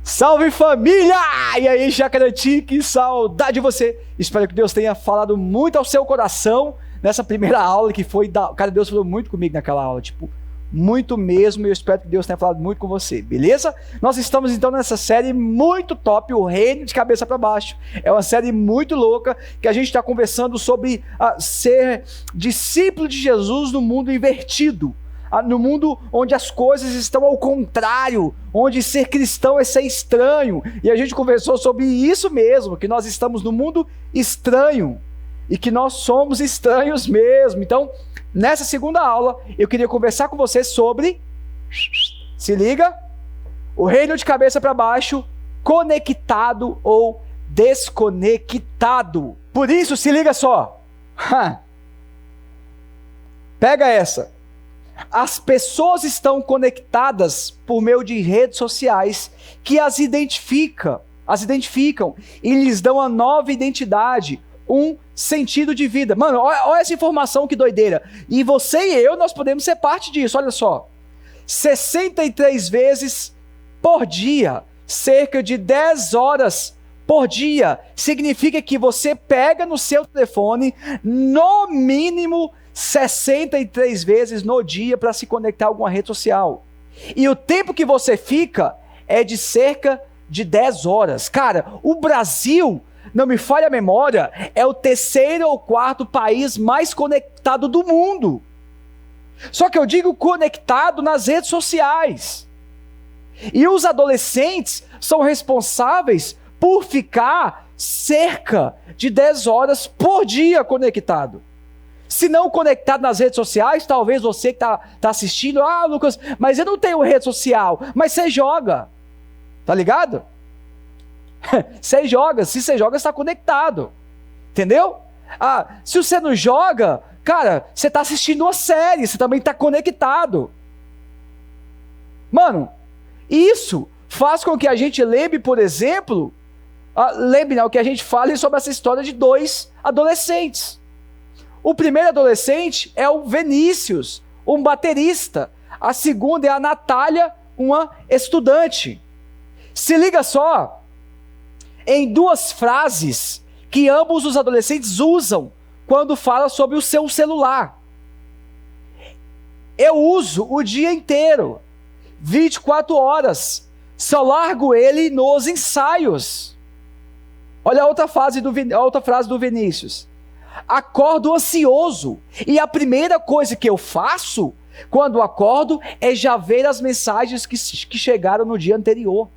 Salve família! E aí, Jacarati, que saudade de você! Espero que Deus tenha falado muito ao seu coração nessa primeira aula que foi Cara, Deus falou muito comigo naquela aula, tipo, muito mesmo, e eu espero que Deus tenha falado muito com você, beleza? Nós estamos então nessa série muito top, o Reino de Cabeça para Baixo. É uma série muito louca, que a gente está conversando sobre ser discípulo de Jesus no mundo invertido. No mundo onde as coisas estão ao contrário, onde ser cristão é ser estranho. E a gente conversou sobre isso mesmo, que nós estamos no mundo estranho e que nós somos estranhos mesmo. Então, nessa segunda aula, eu queria conversar com você sobre, se liga, o reino de cabeça para baixo, conectado ou desconectado. Por isso, se liga só. Pega essa. As pessoas estão conectadas por meio de redes sociais que as identificam e lhes dão uma nova identidade, um sentido de vida. Mano, olha essa informação, que doideira. E você e eu, nós podemos ser parte disso, olha só. 63 vezes por dia, cerca de 10 horas por dia, significa que você pega no seu telefone, no mínimo 63 vezes no dia para se conectar a alguma rede social. E o tempo que você fica é de cerca de 10 horas. Cara, o Brasil, não me falha a memória, é o terceiro ou quarto país mais conectado do mundo. Só que eu digo conectado nas redes sociais. E os adolescentes são responsáveis por ficar cerca de 10 horas por dia conectado. Se não conectado nas redes sociais, talvez você que tá assistindo, Lucas, mas eu não tenho rede social, mas você joga, tá ligado? Você joga, se você joga, você está conectado, entendeu? Se você não joga, cara, você está assistindo uma série, você também está conectado. Mano, isso faz com que a gente lembre, por exemplo, o que a gente fale sobre essa história de 2 adolescentes. O primeiro adolescente é o Vinícius, um baterista. A segunda é a Natália, uma estudante. Se liga só, em 2 frases que ambos os adolescentes usam quando falam sobre o seu celular. Eu uso o dia inteiro, 24 horas, só largo ele nos ensaios. Olha a outra frase do Vinícius. Acordo ansioso, e a primeira coisa que eu faço quando acordo é já ver as mensagens que chegaram no dia anterior.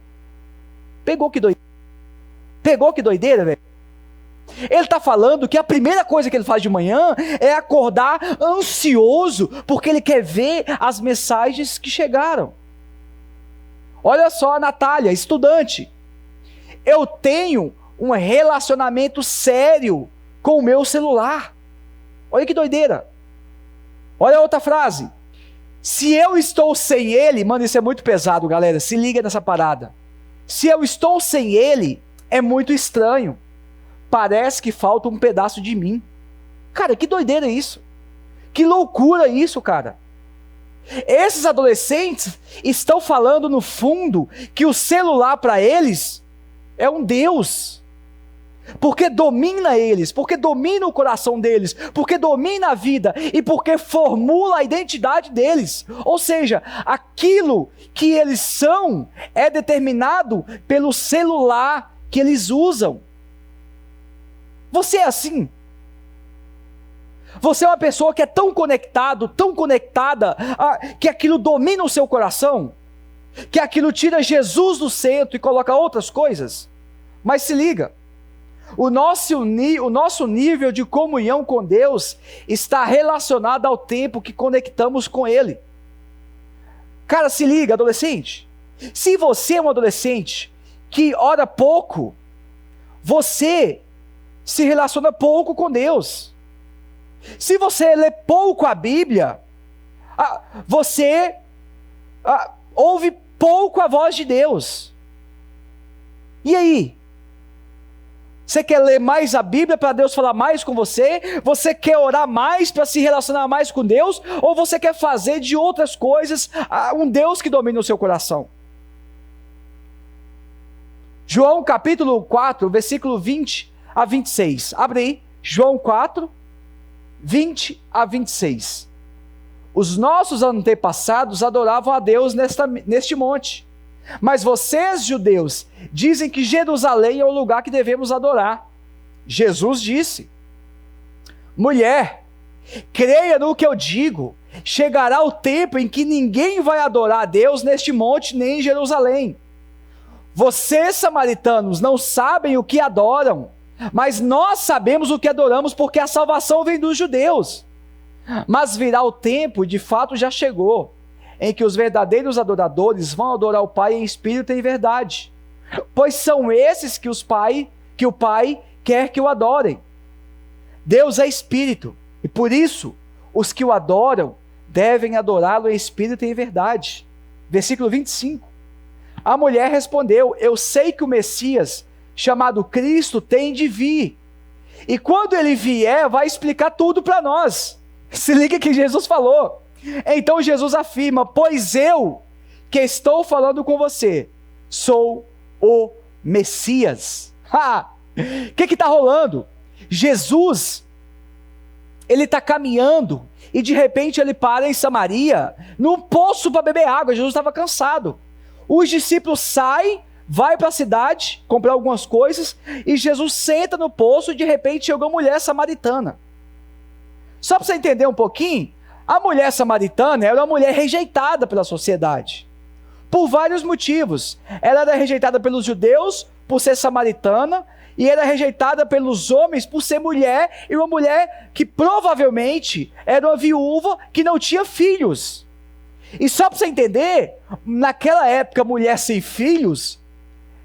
Pegou que doideira, velho? Ele está falando que a primeira coisa que ele faz de manhã é acordar ansioso, porque ele quer ver as mensagens que chegaram. Olha só a Natália, estudante. Eu tenho um relacionamento sério com o meu celular. Olha que doideira. Olha a outra frase. Se eu estou sem ele, mano, isso é muito pesado, galera, se liga nessa parada. Se eu estou sem ele, é muito estranho. Parece que falta um pedaço de mim. Cara, que doideira isso. Que loucura isso, cara. Esses adolescentes estão falando no fundo que o celular para eles é um Deus. Porque domina eles, porque domina o coração deles, porque domina a vida e porque formula a identidade deles. Ou seja, aquilo que eles são é determinado pelo celular que eles usam. Você é assim? Você é uma pessoa que é tão conectado, tão conectada, que aquilo domina o seu coração? Que aquilo tira Jesus do centro e coloca outras coisas? Mas se liga. O nosso nível de comunhão com Deus está relacionado ao tempo que conectamos com Ele. Cara, se liga, adolescente. Se você é um adolescente que ora pouco, você se relaciona pouco com Deus. Se você lê pouco a Bíblia, você ouve pouco a voz de Deus. E aí? Você quer ler mais a Bíblia para Deus falar mais com você? Você quer orar mais para se relacionar mais com Deus? Ou você quer fazer de outras coisas um Deus que domine o seu coração? João capítulo 4, versículo 20 a 26. Abre aí, João 4, 20 a 26. Os nossos antepassados adoravam a Deus neste monte. Mas vocês, judeus, dizem que Jerusalém é o lugar que devemos adorar. Jesus disse: mulher, creia no que eu digo. Chegará o tempo em que ninguém vai adorar a Deus neste monte nem em Jerusalém. Vocês, samaritanos, não sabem o que adoram, mas nós sabemos o que adoramos, porque a salvação vem dos judeus. Mas virá o tempo, e de fato já chegou, em que os verdadeiros adoradores vão adorar o Pai em espírito e em verdade, pois são esses que o Pai quer que o adorem. Deus é espírito, e por isso os que o adoram devem adorá-lo em espírito e em verdade. Versículo 25. A mulher respondeu: eu sei que o Messias, chamado Cristo, tem de vir, e quando ele vier, vai explicar tudo para nós. Se liga que Jesus falou. Então Jesus afirma: pois eu, que estou falando com você, sou o Messias. O que está rolando? Jesus, ele está caminhando, e de repente ele para em Samaria, num poço para beber água. Jesus estava cansado. Os discípulos saem, vai para a cidade, comprar algumas coisas, e Jesus senta no poço, e de repente chega uma mulher samaritana. Só para você entender um pouquinho, a mulher samaritana era uma mulher rejeitada pela sociedade, por vários motivos. Ela era rejeitada pelos judeus por ser samaritana, e era rejeitada pelos homens por ser mulher, e uma mulher que provavelmente era uma viúva que não tinha filhos. E só para você entender, naquela época, mulher sem filhos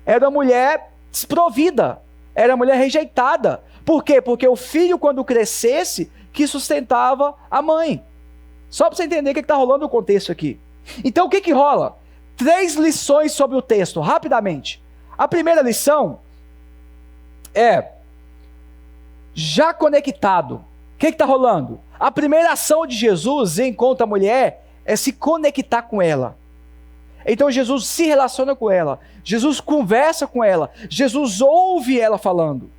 era uma mulher desprovida, era uma mulher rejeitada. Por quê? Porque o filho, quando crescesse, que sustentava a mãe. Só para você entender o que está rolando no contexto aqui. Então, o que rola? 3 lições sobre o texto, rapidamente. A primeira lição é: já conectado. O que está rolando? A primeira ação de Jesus enquanto a mulher é se conectar com ela. Então Jesus se relaciona com ela, Jesus conversa com ela, Jesus ouve ela falando.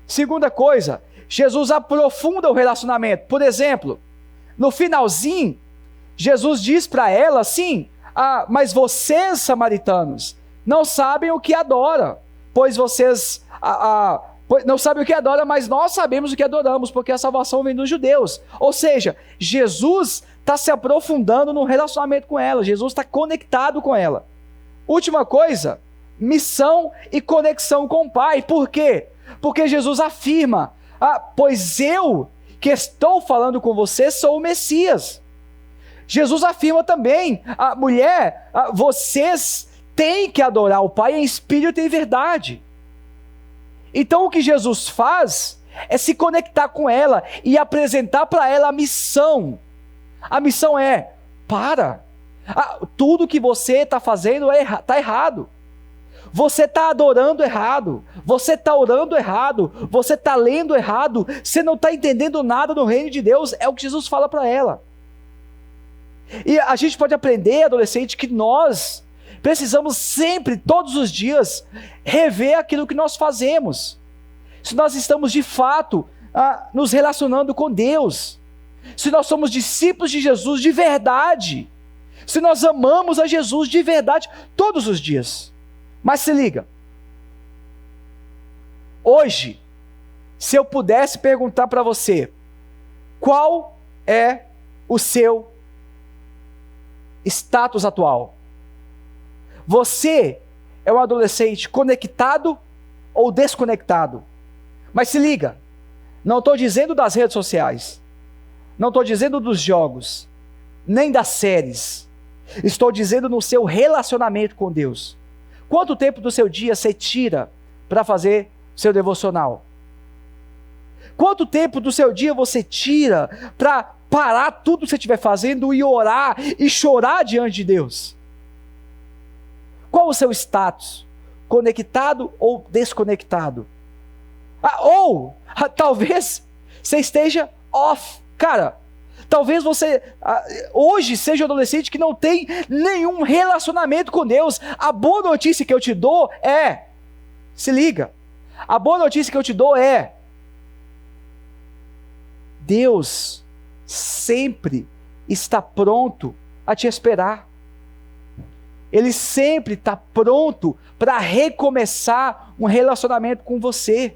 Segunda coisa, Jesus aprofunda o relacionamento. Por exemplo, no finalzinho, Jesus diz para ela assim: mas vocês, samaritanos, não sabem o que adora, pois vocês não sabem o que adora, mas nós sabemos o que adoramos, porque a salvação vem dos judeus. Ou seja, Jesus está se aprofundando no relacionamento com ela, Jesus está conectado com ela. Última coisa, missão e conexão com o Pai. Por quê? Porque Jesus afirma: pois eu que estou falando com você sou o Messias. Jesus afirma também: mulher, vocês têm que adorar o Pai em espírito e em verdade. Então o que Jesus faz é se conectar com ela e apresentar para ela a missão. A missão é: tudo que você está fazendo está errado. Você está adorando errado, você está orando errado, você está lendo errado, você não está entendendo nada do reino de Deus. É o que Jesus fala para ela. E a gente pode aprender, adolescente, que nós precisamos sempre, todos os dias, rever aquilo que nós fazemos. Se nós estamos de fato nos relacionando com Deus, se nós somos discípulos de Jesus de verdade, se nós amamos a Jesus de verdade todos os dias. Mas se liga, hoje, se eu pudesse perguntar para você, qual é o seu status atual? Você é um adolescente conectado ou desconectado? Mas se liga, não estou dizendo das redes sociais, não estou dizendo dos jogos, nem das séries, estou dizendo no seu relacionamento com Deus. Quanto tempo do seu dia você tira para fazer seu devocional? Quanto tempo do seu dia você tira para parar tudo que você estiver fazendo e orar e chorar diante de Deus? Qual o seu status? Conectado ou desconectado? Talvez você esteja off. Cara, talvez você hoje seja um adolescente que não tem nenhum relacionamento com Deus. A boa notícia que eu te dou se liga, a boa notícia que eu te dou Deus sempre está pronto a te esperar. Ele sempre está pronto para recomeçar um relacionamento com você.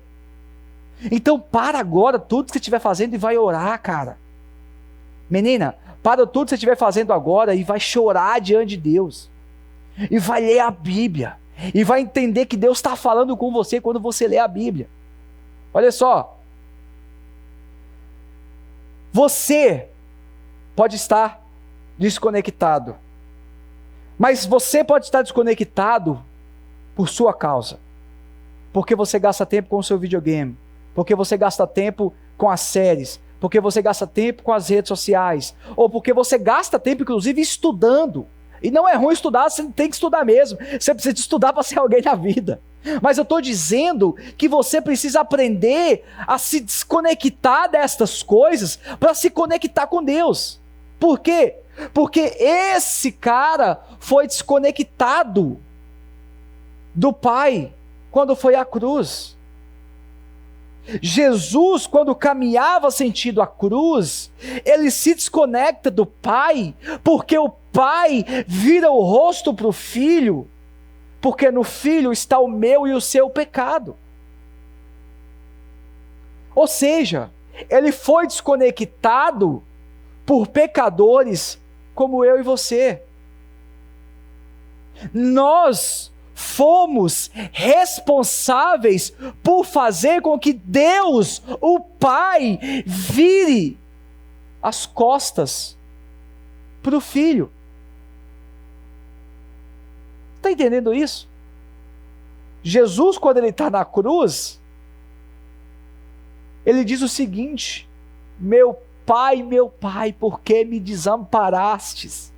Então para agora tudo que você estiver fazendo e vai orar, cara. Menina, para tudo que você estiver fazendo agora e vai chorar diante de Deus. E vai ler a Bíblia. E vai entender que Deus está falando com você quando você lê a Bíblia. Olha só. Você pode estar desconectado. Mas você pode estar desconectado por sua causa. Porque você gasta tempo com o seu videogame. Porque você gasta tempo com as séries. Porque você gasta tempo com as redes sociais. Ou porque você gasta tempo, inclusive, estudando. E não é ruim estudar, você tem que estudar mesmo. Você precisa estudar para ser alguém na vida. Mas eu estou dizendo que você precisa aprender a se desconectar destas coisas para se conectar com Deus. Por quê? Porque esse cara foi desconectado do Pai quando foi à cruz. Jesus, quando caminhava sentido a cruz, ele se desconecta do Pai, porque o Pai vira o rosto para o Filho, porque no Filho está o meu e o seu pecado. Ou seja, ele foi desconectado por pecadores como eu e você. Nós fomos responsáveis por fazer com que Deus, o Pai, vire as costas para o Filho. Está entendendo isso? Jesus, quando ele está na cruz, ele diz o seguinte: meu Pai, por que me desamparastes?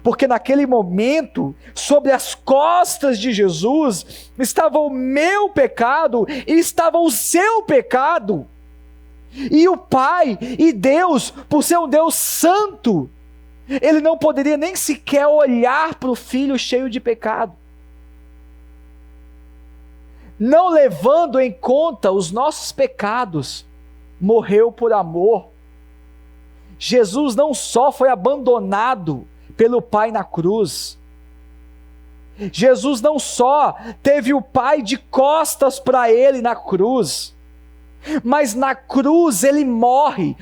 Porque naquele momento, sobre as costas de Jesus, estava o meu pecado e estava o seu pecado. E o Pai e Deus, por ser um Deus santo, ele não poderia nem sequer olhar para o Filho cheio de pecado. Não levando em conta os nossos pecados, morreu por amor. Jesus não só foi abandonado pelo Pai na cruz, Jesus não só teve o Pai de costas para ele na cruz, mas na cruz ele morre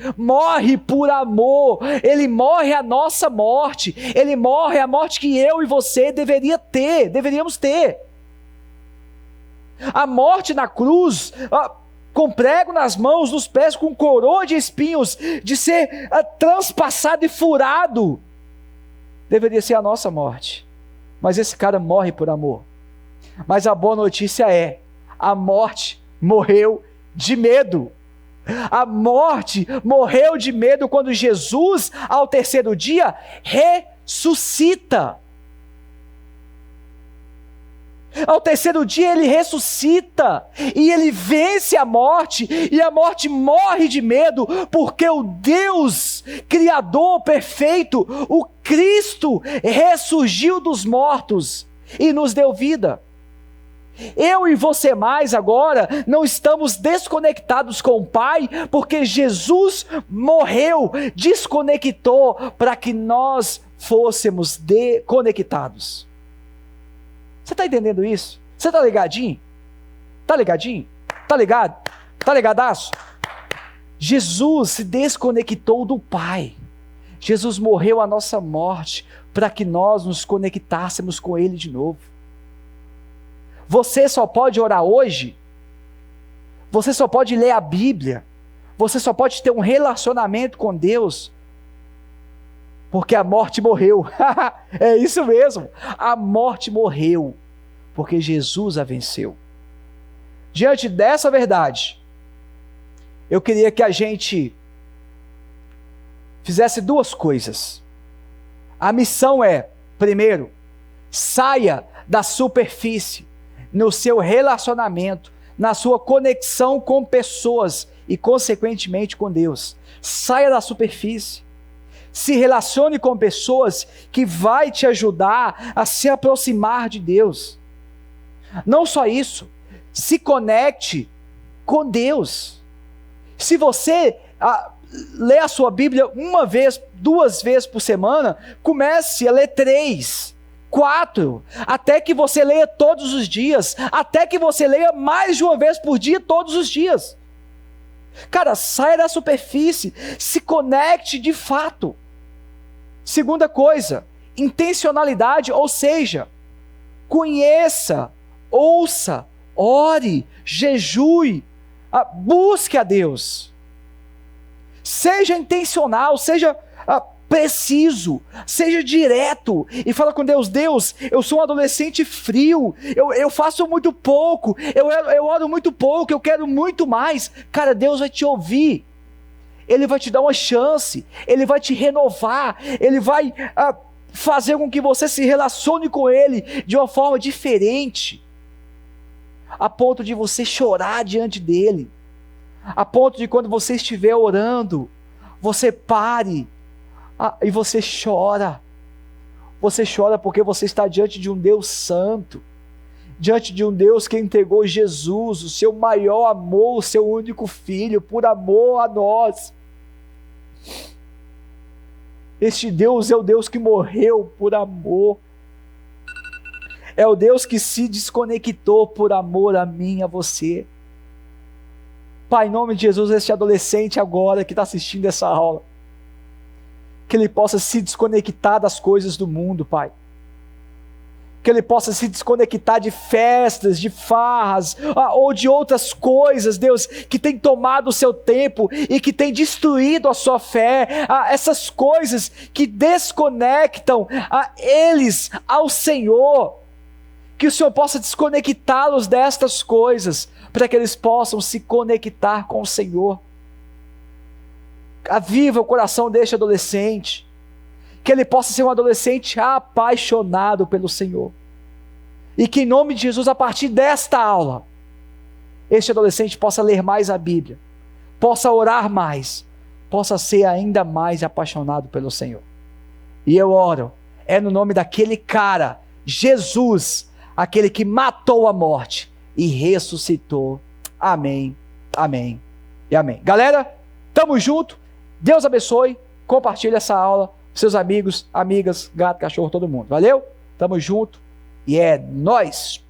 por amor, ele morre a nossa morte, ele morre a morte que eu e você deveríamos ter. A morte na cruz, com prego nas mãos, nos pés, com coroa de espinhos, de ser transpassado e furado, deveria ser a nossa morte. Mas esse cara morre por amor. Mas a boa notícia é: a morte morreu de medo. A morte morreu de medo quando Jesus, ao terceiro dia, ressuscita. Ao terceiro dia ele ressuscita, e ele vence a morte, e a morte morre de medo, porque o Deus Criador perfeito, o Cristo, ressurgiu dos mortos e nos deu vida. Eu e você mais agora não estamos desconectados com o Pai, porque Jesus morreu, desconectou para que nós fôssemos conectados. Você está entendendo isso? Você está ligadinho? Está ligadinho? Está ligado? Está ligadaço? Jesus se desconectou do Pai. Jesus morreu a nossa morte para que nós nos conectássemos com Ele de novo. Você só pode orar hoje, você só pode ler a Bíblia, você só pode ter um relacionamento com Deus, porque a morte morreu. É isso mesmo, a morte morreu, porque Jesus a venceu. Diante dessa verdade, eu queria que a gente fizesse duas coisas. A missão é, primeiro, saia da superfície no seu relacionamento, na sua conexão com pessoas e, consequentemente, com Deus. Saia da superfície. Se relacione com pessoas que vai te ajudar a se aproximar de Deus. Não só isso, se conecte com Deus. Se você lê a sua Bíblia uma vez, 2 vezes por semana, comece a ler 3, 4, até que você leia todos os dias, até que você leia mais de uma vez por dia, todos os dias. Cara, saia da superfície, se conecte de fato. Segunda coisa, intencionalidade, ou seja, conheça, ouça, ore, jejue, busque a Deus. Seja intencional, seja preciso, seja direto e fala com Deus: Deus, eu sou um adolescente frio, eu faço muito pouco, eu oro muito pouco, eu quero muito mais. Cara, Deus vai te ouvir. Ele vai te dar uma chance, Ele vai te renovar, Ele vai fazer com que você se relacione com Ele de uma forma diferente, a ponto de você chorar diante dEle, a ponto de quando você estiver orando, você pare e você chora. Você chora porque você está diante de um Deus santo, diante de um Deus que entregou Jesus, o seu maior amor, o seu único filho, por amor a nós. Este Deus é o Deus que morreu por amor. É o Deus que se desconectou por amor a mim e a você. Pai, em nome de Jesus, este adolescente agora que está assistindo essa aula, que ele possa se desconectar das coisas do mundo, Pai. Que ele possa se desconectar de festas, de farras, ou de outras coisas, Deus, que tem tomado o seu tempo e que tem destruído a sua fé, essas coisas que desconectam eles ao Senhor. Que o Senhor possa desconectá-los destas coisas, para que eles possam se conectar com o Senhor. Aviva o coração deste adolescente, que ele possa ser um adolescente apaixonado pelo Senhor. E que em nome de Jesus, a partir desta aula, este adolescente possa ler mais a Bíblia, possa orar mais, possa ser ainda mais apaixonado pelo Senhor. E eu oro, no nome daquele cara, Jesus, aquele que matou a morte e ressuscitou. Amém, amém e amém. Galera, tamo junto, Deus abençoe, compartilhe essa aula, seus amigos, amigas, gato, cachorro, todo mundo. Valeu? Tamo junto e é nóis!